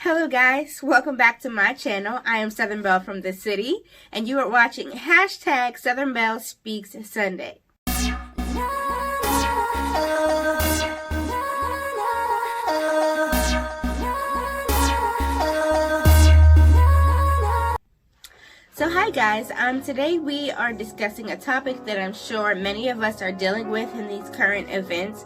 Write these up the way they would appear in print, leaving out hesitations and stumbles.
Hello guys, welcome back to my channel. I am Southern Belle from the city, and you are watching hashtag Southern Belle Speaks Sunday. So hi guys, today we are discussing a topic that I'm sure many of us are dealing with in these current events.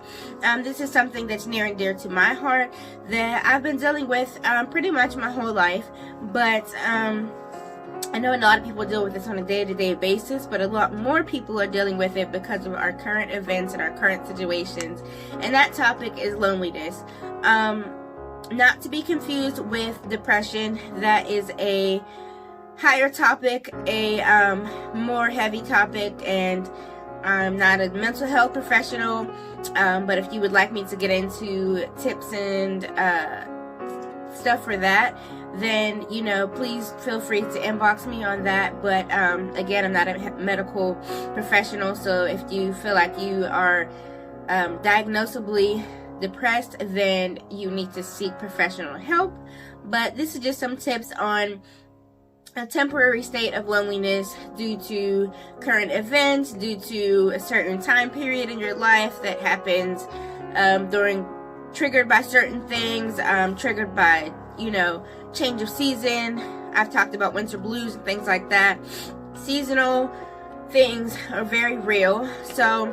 This is something that's near and dear to my heart that I've been dealing with pretty much my whole life, but I know a lot of people deal with this on a day-to-day basis, but a lot more people are dealing with it because of our current events and our current situations, and that topic is loneliness. Not to be confused with depression. That is a higher topic, a more heavy topic, and I'm not a mental health professional, but if you would like me to get into tips and stuff for that, then please feel free to inbox me on that. But again, I'm not a medical professional, so if you feel like you are diagnosably depressed, then you need to seek professional help. But this is just some tips on a temporary state of loneliness due to current events, due to a certain time period in your life that happens triggered by certain things, triggered by change of season. I've talked about winter blues and things like that. Seasonal things are very real. So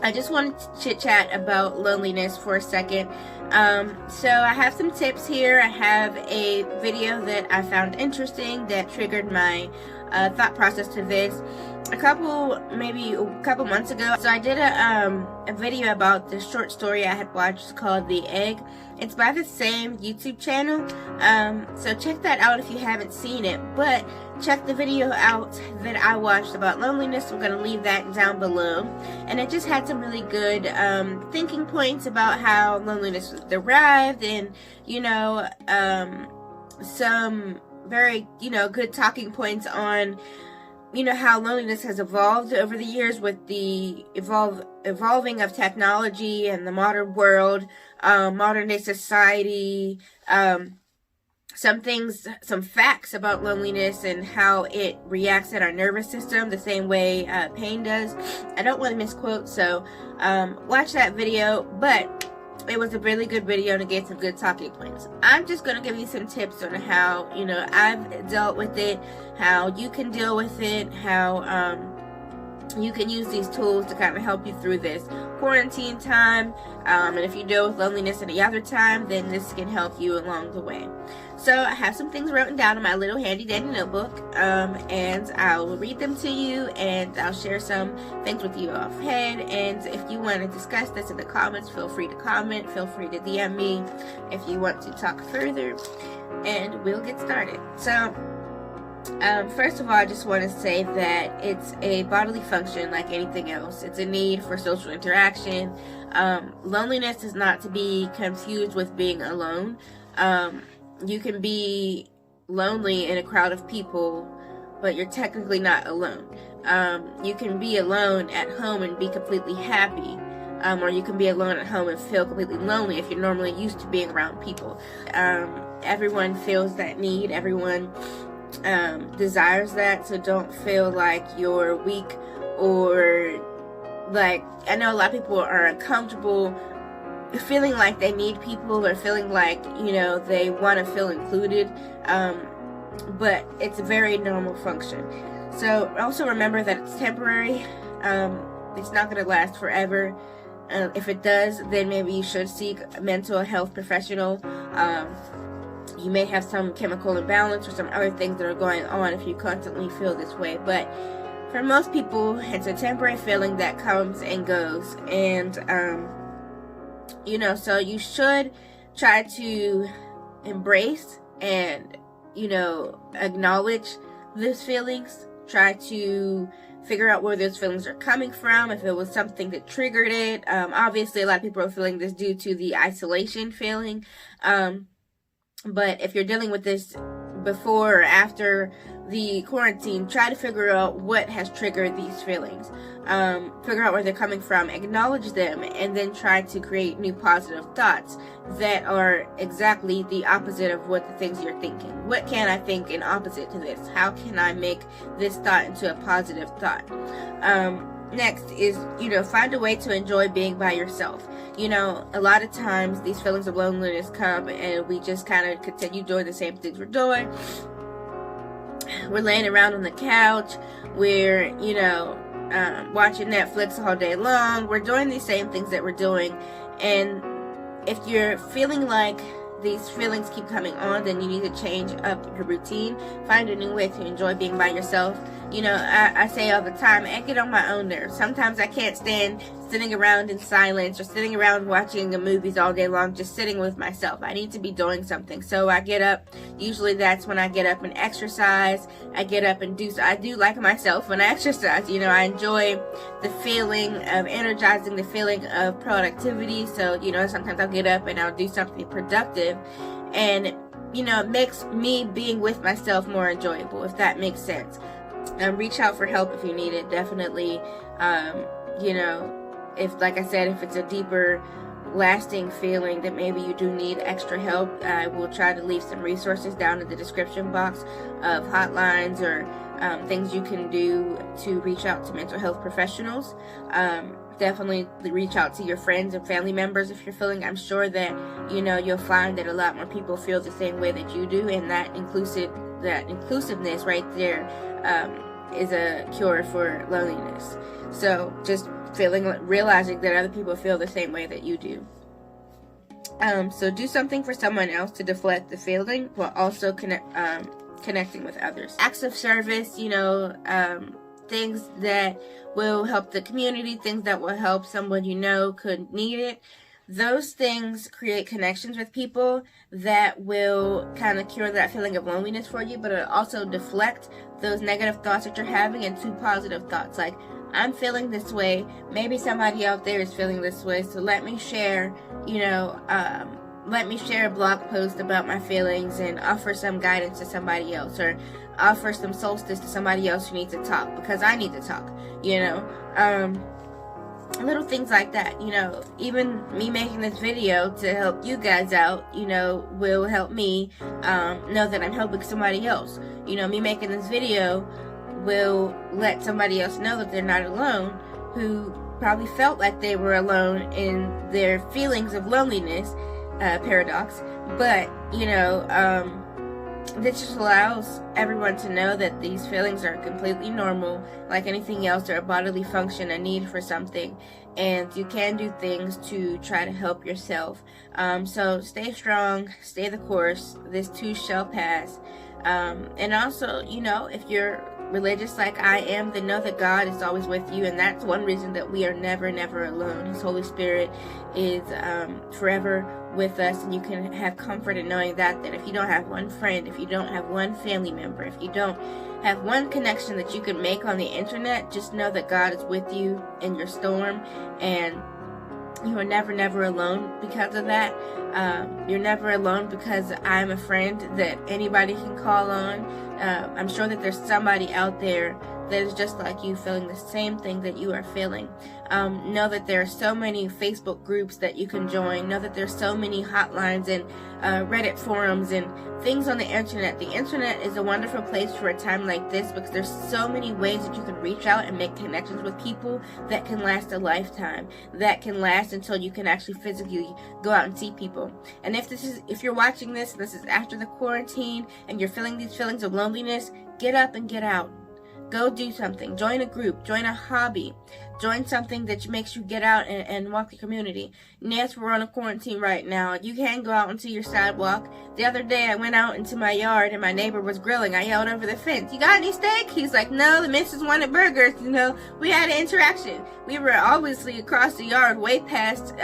I just wanted to chit chat about loneliness for a second. So I have some tips here. I have a video that I found interesting that triggered my thought process to this maybe a couple months ago. So I did a video about the short story I had watched called The Egg. It's by the same YouTube channel, so check that out if you haven't seen it. But check the video out that I watched about loneliness. We're going to leave that down below. And it just had some really good thinking points about how loneliness was derived, and some very good talking points on how loneliness has evolved over the years with the evolving of technology and the modern world, modern day society, some facts about loneliness and how it reacts in our nervous system the same way pain does. I don't want to misquote, so watch that video, but it was a really good video and it gave some good talking points. I'm just going to give you some tips on how I've dealt with it, how you can deal with it, how you can use these tools to kind of help you through this quarantine time, and if you deal with loneliness any other time, then this can help you along the way. So I have some things written down in my little handy dandy notebook, and I'll read them to you, and I'll share some things with you offhand. And if you want to discuss this in the comments, feel free to comment, feel free to DM me if you want to talk further, and we'll get started. So first of all, I just want to say that it's a bodily function like anything else. It's a need for social interaction. Loneliness is not to be confused with being alone. You can be lonely in a crowd of people, but you're technically not alone. You can be alone at home and be completely happy, or you can be alone at home and feel completely lonely if you're normally used to being around people. Everyone feels that need. Everyone desires that, so don't feel like you're weak, or like, I know a lot of people are uncomfortable feeling like they need people, or feeling like they want to feel included, but it's a very normal function. So also remember that it's temporary. It's not going to last forever. If it does, then maybe you should seek a mental health professional. You may have some chemical imbalance or some other things that are going on if you constantly feel this way. But for most people, it's a temporary feeling that comes and goes. And, so you should try to embrace and, acknowledge those feelings. Try to figure out where those feelings are coming from, if it was something that triggered it. Obviously, a lot of people are feeling this due to the isolation feeling. But if you're dealing with this before or after the quarantine, try to figure out what has triggered these feelings. Figure out where they're coming from, acknowledge them, and then try to create new positive thoughts that are exactly the opposite of what the things you're thinking. What can I think in opposite to this? How can I make this thought into a positive thought? Next is, find a way to enjoy being by yourself. A lot of times these feelings of loneliness come and we just kind of continue doing the same things we're doing. We're laying around on the couch. We're, watching Netflix all day long. We're doing these same things that we're doing. And if you're feeling like these feelings keep coming on, then you need to change up your routine. Find a new way to enjoy being by yourself. I say all the time, I get on my own nerves. Sometimes I can't stand sitting around in silence or sitting around watching the movies all day long, just sitting with myself. I need to be doing something. So I get up. Usually that's when I get up and exercise. I get up and I do like myself when I exercise. I enjoy the feeling of energizing, the feeling of productivity. So, sometimes I'll get up and I'll do something productive. And, it makes me being with myself more enjoyable, if that makes sense. Reach out for help if you need it, definitely. If, like I said, if it's a deeper lasting feeling that maybe you do need extra help, I will try to leave some resources down in the description box of hotlines or things you can do to reach out to mental health professionals. Definitely reach out to your friends and family members if you're feeling. I'm sure that you'll find that a lot more people feel the same way that you do, and that inclusiveness right there is a cure for loneliness. So just realizing that other people feel the same way that you do. So do something for someone else to deflect the feeling while also connecting with others. Acts of service, things that will help the community, things that will help someone could need it. Those things create connections with people that will kind of cure that feeling of loneliness for you, but it'll also deflect those negative thoughts that you're having into positive thoughts. Like, I'm feeling this way. Maybe somebody out there is feeling this way. So let me share, let me share a blog post about my feelings and offer some guidance to somebody else, or offer some solstice to somebody else who needs to talk because I need to talk, little things like that. Even me making this video to help you guys out, will help me know that I'm helping somebody else. Me making this video will let somebody else know that they're not alone, who probably felt like they were alone in their feelings of loneliness, paradox. But this just allows everyone to know that these feelings are completely normal, like anything else. They're a bodily function, a need for something, and you can do things to try to help yourself. So stay strong, stay the course. This too shall pass. And also, if you're religious like I am, then know that God is always with you, and that's one reason that we are never, never alone. His Holy Spirit is forever with us, and you can have comfort in knowing that if you don't have one friend, if you don't have one family member, if you don't have one connection that you can make on the internet, just know that God is with you in your storm, and you are never, never alone because of that. You're never alone because I'm a friend that anybody can call on. I'm sure that there's somebody out there that is just like you, feeling the same thing that you are feeling. Know that there are so many Facebook groups that you can join. Know that there's so many hotlines and Reddit forums and things on the internet. The internet is a wonderful place for a time like this because there's so many ways that you can reach out and make connections with people that can last a lifetime, that can last until you can actually physically go out and see people. And if you're watching this, and this is after the quarantine, and you're feeling these feelings of loneliness, get up and get out. Go do something. Join a group. Join a hobby. Join something that makes you get out and walk the community. And yes, we're on a quarantine right now. You can go out onto your sidewalk. The other day, I went out into my yard and my neighbor was grilling. I yelled over the fence, "You got any steak?" He's like, "No, the missus wanted burgers." We had an interaction. We were obviously across the yard, way past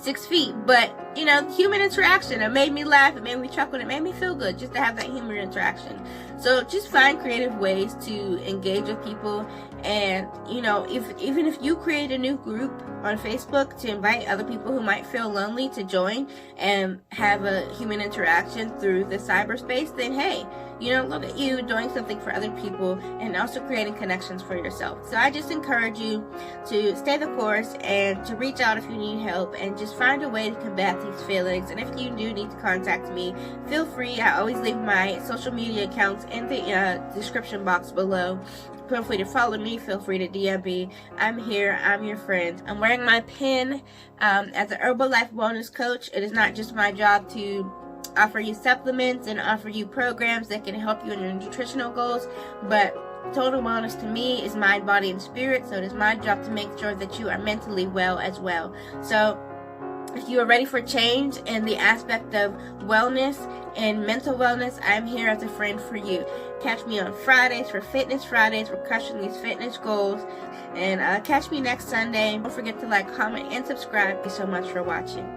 6 feet, but you know, human interaction. It made me laugh, it made me chuckle, it made me feel good just to have that human interaction. So just find creative ways to engage with people. And you know, even if you create a new group on Facebook to invite other people who might feel lonely to join and have a human interaction through the cyberspace, then hey, you know, look at you doing something for other people and also creating connections for yourself. So I just encourage you to stay the course and to reach out if you need help, and just find a way to combat these feelings. And if you do need to contact me, feel free. I always leave my social media accounts in the description box below. Feel free to follow me, feel free to DM me. I'm here, I'm your friend. I'm wearing my pin as an Herbalife wellness coach. It is not just my job to offer you supplements and offer you programs that can help you in your nutritional goals, but total wellness to me is mind, body, and spirit. So it is my job to make sure that you are mentally well as well. So if you are ready for change in the aspect of wellness and mental wellness, I'm here as a friend for you. Catch me on Fridays for Fitness Fridays. We're crushing these fitness goals. And catch me next Sunday. Don't forget to like, comment, and subscribe. Thank you so much for watching.